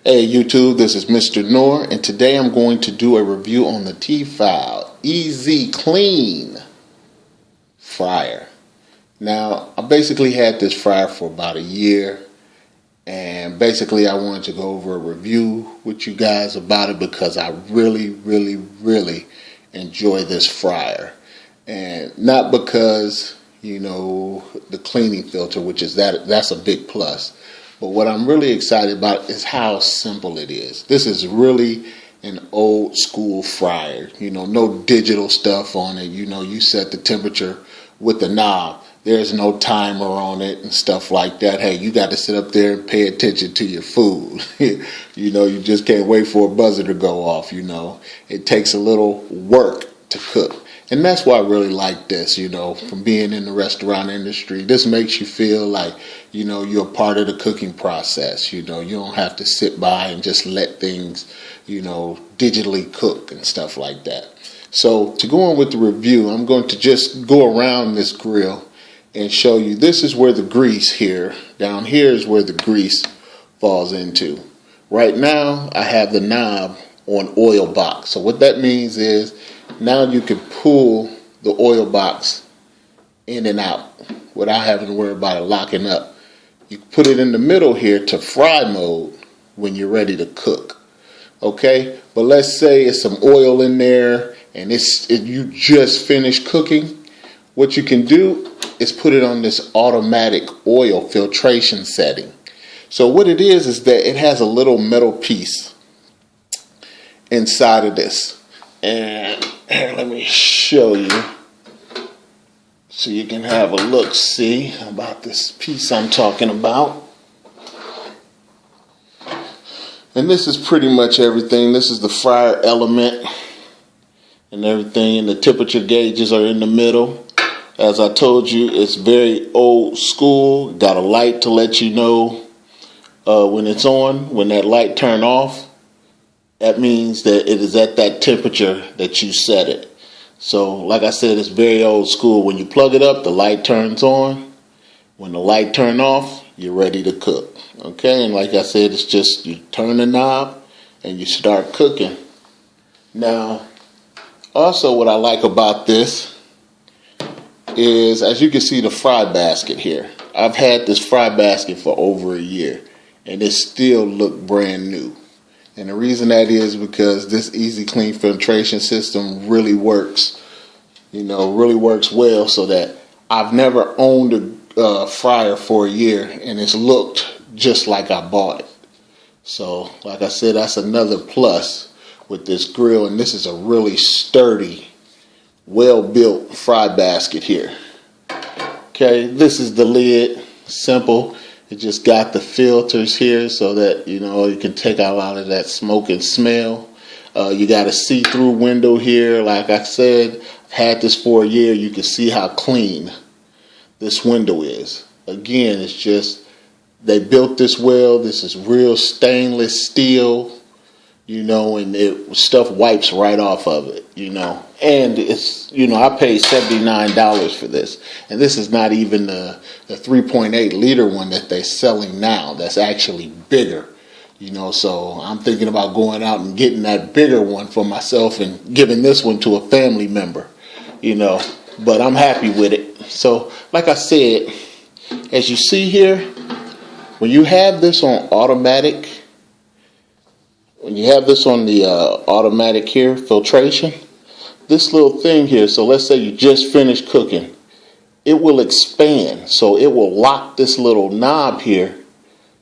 Hey YouTube, this is Mr. Noor, and today I'm going to do a review on the Tfal Easy Clean fryer. Now, I basically had this fryer for about a year, and basically I wanted to go over a review with you guys about it because I really enjoy this fryer. And not because, the cleaning filter, which is that's a big plus. But what I'm really excited about is how simple it is. This is really an old school fryer. No digital stuff on it. You set the temperature with the knob. There's no timer on it and stuff like that. Hey, you got to sit up there and pay attention to your food. You just can't wait for a buzzer to go off. It takes a little work to cook. And that's why I really like this, from being in the restaurant industry. This makes you feel like, you're a part of the cooking process. You don't have to sit by and just let things, digitally cook and stuff like that. So to go on with the review, I'm going to just go around this grill and show you. This is where the grease here, down here is where the grease falls into. Right now, I have the knob on oil box. So what that means is, now you can pull the oil box in and out without having to worry about it locking up. You put it in the middle here to fry mode when you're ready to cook. Okay, but let's say it's some oil in there and you just finished cooking. What you can do is put it on this automatic oil filtration setting. So what it is that it has a little metal piece inside of this. And let me show you so you can have a look-see about this piece I'm talking about. And this is pretty much everything. This is the fryer element and everything, and the temperature gauges are in the middle. As I told you, it's very old school. Got a light to let you know when it's on. When that light turn off, that means that it is at that temperature that you set it. So, like I said, it's very old school. When you plug it up, the light turns on. When the light turns off, you're ready to cook. Okay, and like I said, it's just you turn the knob and you start cooking. Now, also what I like about this is, as you can see, the fry basket here. I've had this fry basket for over a year, and it still look brand new. And the reason that is because this Easy Clean filtration system really works, really works well, so that I've never owned a fryer for a year and it's looked just like I bought it. So, like I said, that's another plus with this grill, and this is a really sturdy, well-built fry basket here. Okay, this is the lid, simple. It just got the filters here so that, you can take out a lot of that smoke and smell. You got a see-through window here. Like I said, I've had this for a year. You can see how clean this window is. Again, it's just, they built this well. This is real stainless steel, and stuff wipes right off of it, And it's, I paid $79 for this. And this is not even the 3.8 liter one that they're selling now. That's actually bigger, So I'm thinking about going out and getting that bigger one for myself and giving this one to a family member, But I'm happy with it. So, like I said, as you see here, when you have this on automatic, when you have this on the automatic here, filtration, this little thing here, so let's say you just finished cooking, it will expand. So it will lock this little knob here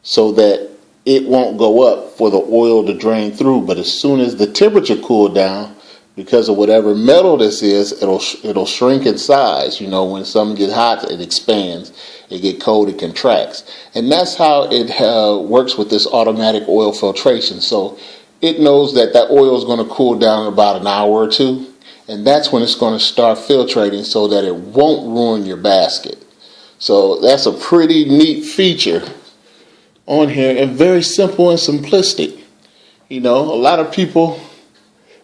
so that it won't go up for the oil to drain through. But as soon as the temperature cooled down, because of whatever metal this is, it'll shrink in size. When something gets hot, it expands. It gets cold, it contracts. And that's how it works with this automatic oil filtration. So it knows that oil is going to cool down in about an hour or two. And that's when it's going to start filtrating so that it won't ruin your basket. So that's a pretty neat feature on here, and very simple and simplistic. A lot of people,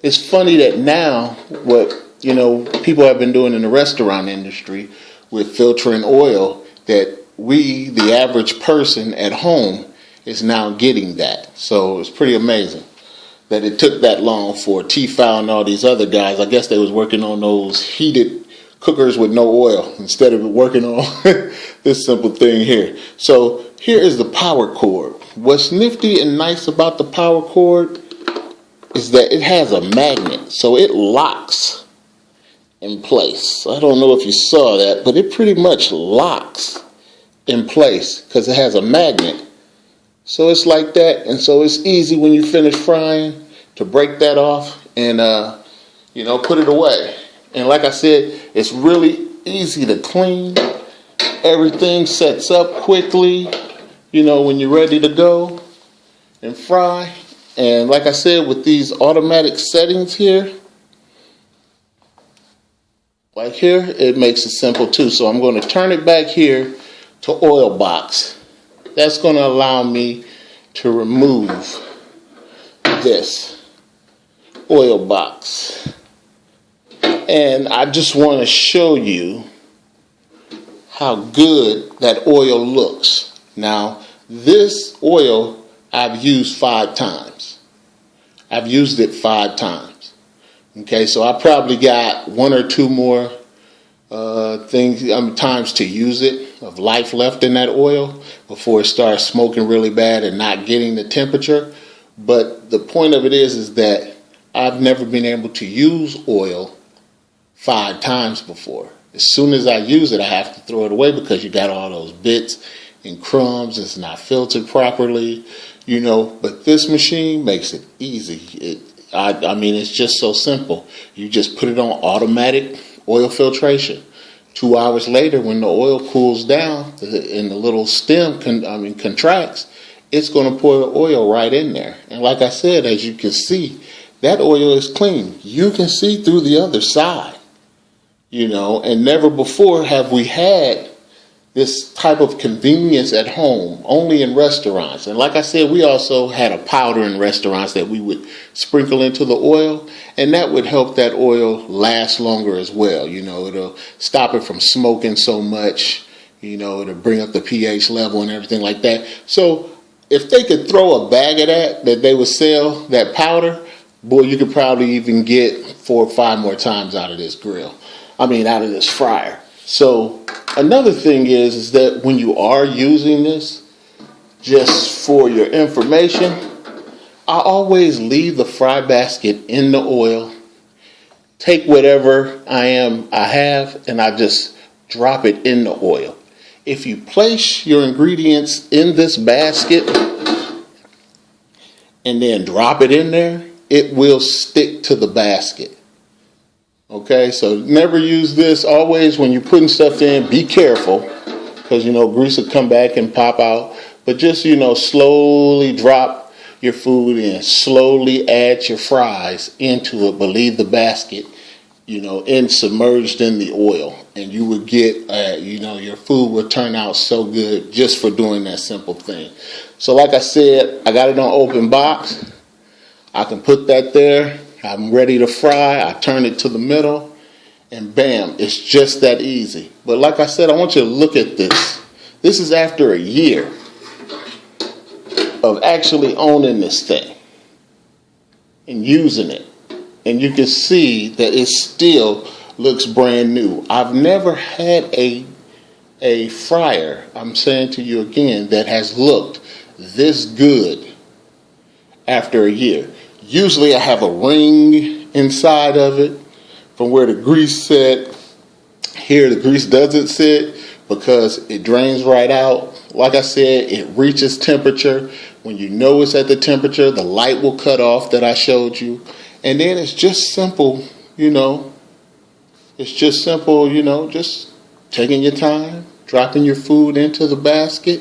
it's funny that now what, people have been doing in the restaurant industry with filtering oil, that we, the average person at home, is now getting that. So it's pretty amazing that it took that long for Tfal and all these other guys. I guess they was working on those heated cookers with no oil instead of working on this simple thing here. So here is the power cord. What's nifty and nice about the power cord is that it has a magnet, so it locks in place. I don't know if you saw that, but it pretty much locks in place because it has a magnet. So it's like that, and so it's easy when you finish frying to break that off and put it away. And like I said, it's really easy to clean. Everything sets up quickly, when you're ready to go and fry. And like I said, with these automatic settings here, like here, it makes it simple too. So I'm going to turn it back here to oil box. That's going to allow me to remove this oil box. And I just want to show you how good that oil looks. Now, this oil I've used 5 times. I've used it 5 times. Okay, so I probably got 1 or 2 more times to use it of life left in that oil before it starts smoking really bad and not getting the temperature. But the point of it is that I've never been able to use oil 5 times before. As soon as I use it, I have to throw it away because you got all those bits and crumbs. It's not filtered properly, But this machine makes it easy. It's just so simple. You just put it on automatic oil filtration. 2 hours later, when the oil cools down and the little stem contracts, it's going to pour the oil right in there. And like I said, as you can see, that oil is clean. You can see through the other side, and never before have we had this type of convenience at home, only in restaurants. And like I said, we also had a powder in restaurants that we would sprinkle into the oil, and that would help that oil last longer as well. It'll stop it from smoking so much, it'll bring up the pH level and everything like that. So if they could throw a bag of that they would sell, that powder, boy, you could probably even get 4 or 5 more times out of this out of this fryer. So another thing is that when you are using this, just for your information, I always leave the fry basket in the oil, take whatever I have, and I just drop it in the oil. If you place your ingredients in this basket and then drop it in there, it will stick to the basket. Okay, so never use this. Always, when you're putting stuff in, be careful, because grease will come back and pop out. But just slowly drop your food in, slowly add your fries into it, but leave the basket submerged in the oil, and you would get your food will turn out so good just for doing that simple thing. So like I said, I got it on open box. I can put that there. I'm ready to fry. I turn it to the middle, and bam, it's just that easy. But like I said, I want you to look at this. This is after a year of actually owning this thing and using it. And you can see that it still looks brand new. I've never had a fryer, I'm saying to you again, that has looked this good after a year. Usually I have a ring inside of it from where the grease sit. Here the grease doesn't sit because it drains right out. Like I said, it reaches temperature. When you know it's at the temperature, the light will cut off that I showed you. And then it's just simple, It's just simple, just taking your time, dropping your food into the basket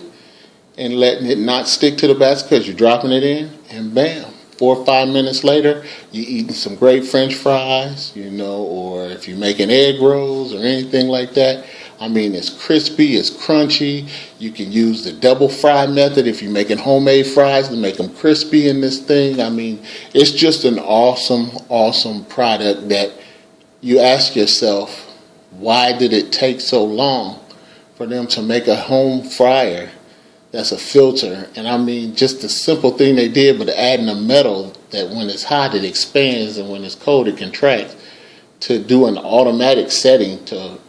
and letting it not stick to the basket because you're dropping it in, and bam. 4 or 5 minutes later, you're eating some great French fries, or if you're making egg rolls or anything like that. It's crispy, it's crunchy. You can use the double fry method if you're making homemade fries to make them crispy in this thing. It's just an awesome, awesome product that you ask yourself, why did it take so long for them to make a home fryer that's a filter. And I mean, just the simple thing they did, but adding a metal that when it's hot it expands and when it's cold it contracts, to do an automatic setting to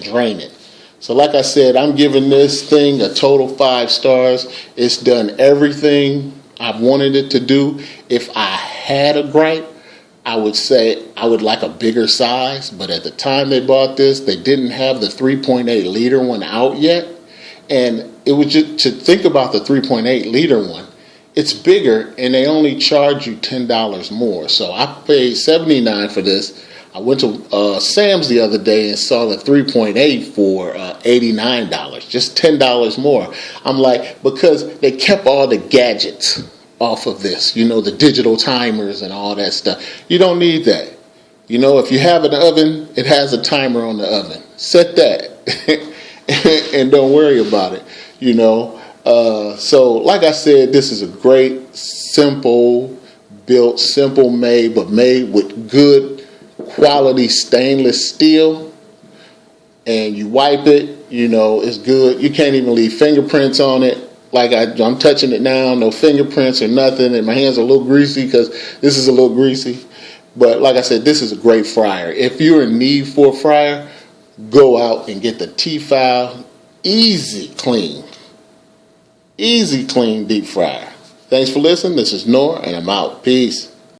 drain it. So like I said, I'm giving this thing a total 5 stars. It's done everything I wanted it to do. If I had a gripe, I would say I would like a bigger size, but at the time they bought this, they didn't have the 3.8 liter one out yet. And it was just to think about the 3.8 liter one. It's bigger and they only charge you $10 more. So I paid $79 for this. I went to Sam's the other day and saw the 3.8 for $89, just $10 more. I'm like, because they kept all the gadgets off of this, the digital timers and all that stuff. You don't need that. If you have an oven, it has a timer on the oven. Set that and don't worry about it, So like I said, this is a great, simple built, simple made, but made with good quality stainless steel, and you wipe it, it's good. You can't even leave fingerprints on it. Like I'm touching it now, no fingerprints or nothing, and my hands are a little greasy because this is a little greasy. But like I said, this is a great fryer. If you're in need for a fryer, go out and get the Tfal easy clean deep fryer. Thanks for listening. This is Nor, and I'm out. Peace.